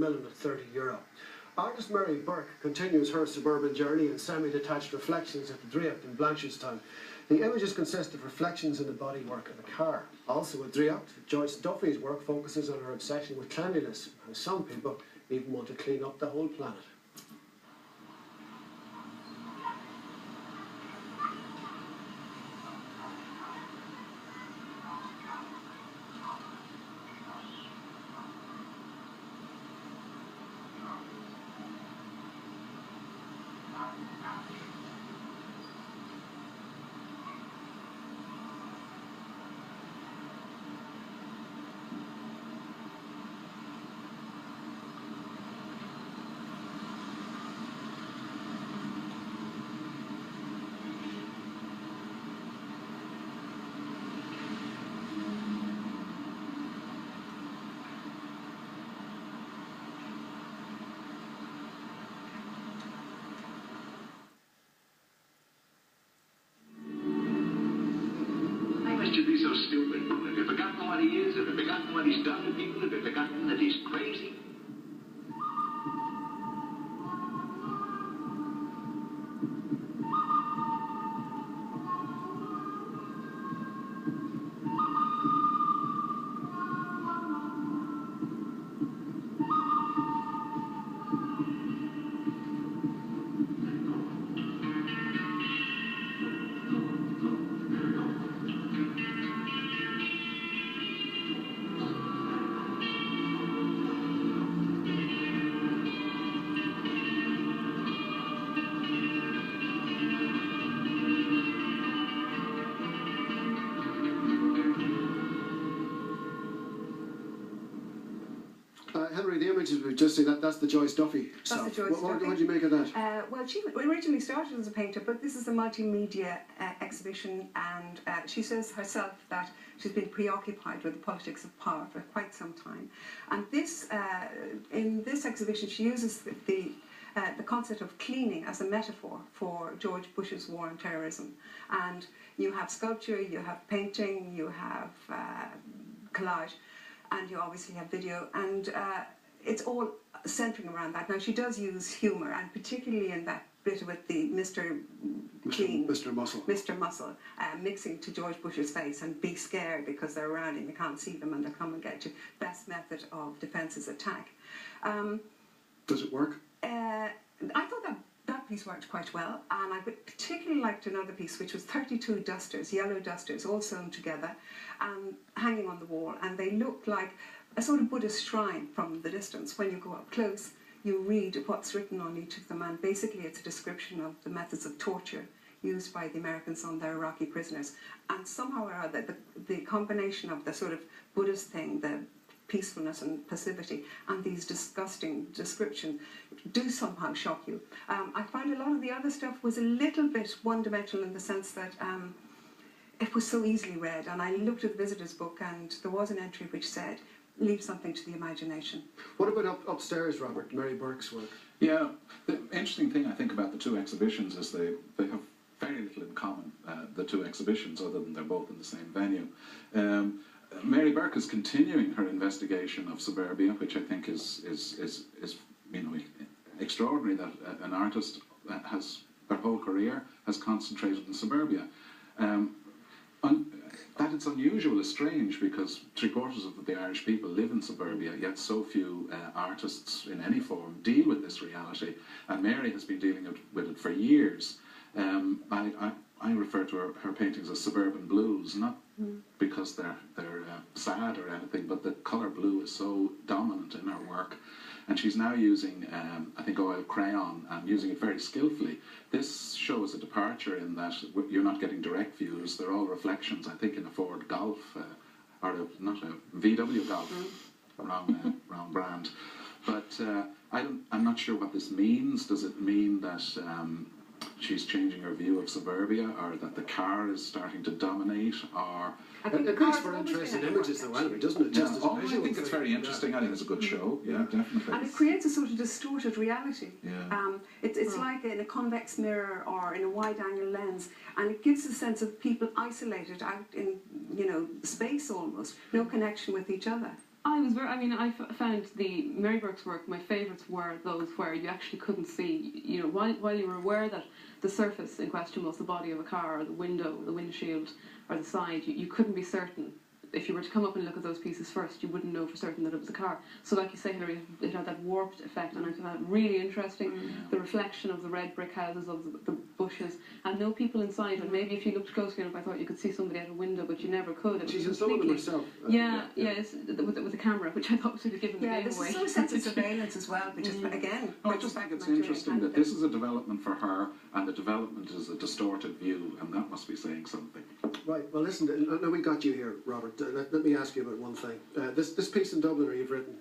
million at €30. Artist Mary Burke continues her suburban journey in semi-detached reflections at the Draocht in Blanchardstown. The images consist of reflections in the bodywork of a car. Also at Draocht, Joyce Duffy's work focuses on her obsession with cleanliness, and some people even want to clean up the whole planet. To be so stupid? Have you forgotten what he is? Have you forgotten what he's done to people? Have you forgotten that he's crazy? Henry, the images we've just seen, that's the Joyce Duffy stuff. That's the Joyce Duffy. What do you make of that? Well, she originally started as a painter, but this is a multimedia exhibition, and she says herself that she's been preoccupied with the politics of power for quite some time. And this, in this exhibition, she uses the concept of cleaning as a metaphor for George Bush's war on terrorism. And you have sculpture, you have painting, you have collage, and you obviously have video, and it's all centering around that. Now, she does use humour, and particularly in that bit with the Mr. Clean, Mr. Muscle, mixing to George Bush's face and be scared because they're around and you can't see them and they'll come and get you. Best method of defence is attack. Does it work? I thought that piece worked quite well, and I particularly liked another piece which was 32 dusters, yellow dusters, all sewn together and hanging on the wall, and they looked like a sort of Buddhist shrine from the distance. When you go up close, you read what's written on each of them, and basically it's a description of the methods of torture used by the Americans on their Iraqi prisoners. And somehow or other, the combination of the sort of Buddhist thing, the peacefulness and passivity, and these disgusting descriptions do somehow shock you. I find a lot of the other stuff was a little bit one-dimensional in the sense that it was so easily read, and I looked at the visitor's book and there was an entry which said, leave something to the imagination. What about upstairs, Robert, Mary Burke's work? Yeah, the interesting thing I think about the two exhibitions is they have very little in common, the two exhibitions, other than they're both in the same venue. Mary Burke is continuing her investigation of suburbia, which I think is you know, extraordinary that an artist has her whole career has concentrated in suburbia. That it's unusual is strange, because 3/4 of the Irish people live in suburbia, yet so few artists in any form deal with this reality, and Mary has been dealing with it for years. I refer to her paintings as suburban blues, not because they're sad or anything, but the colour blue is so dominant in her work. And she's now using, I think, oil crayon, and using it very skillfully. This shows a departure in that you're not getting direct views. They're all reflections, I think, in a Ford Golf, or not a VW Golf, wrong brand. But I'm not sure what this means. Does it mean that she's changing her view of suburbia, or that the car is starting to dominate, or... It makes for interesting images though, anyway, doesn't it? Just I think it's very interesting. I think it's a good show. Yeah, definitely. And it creates a sort of distorted reality. Yeah. It's like in a convex mirror or in a wide-angle lens, and it gives a sense of people isolated out in, you know, space almost, no connection with each other. I mean, found the Mary Burke's work, my favourites were those where you actually couldn't see, you know, while you were aware that the surface in question was the body of a car, or the window, the windshield, or the side, you couldn't be certain. If you were to come up and look at those pieces first, you wouldn't know for certain that it was a car. So like you say, Hilary, it had that warped effect, and I found that really interesting. The reflection of the red brick houses, of the bushes, and no people inside. And maybe if you looked closely enough, I thought you could see somebody out a window, but you never could. It She's was in some of them completely- herself. It's with the camera, which I thought was sort of giving the game there's away. some sense of surveillance as well, which is, again, I just think it's interesting that this is a development for her, and the development is a distorted view, and that must be saying something. Right, well listen, now we got you here, Robert. Let me ask you about one thing. This piece in Dubliner you've written,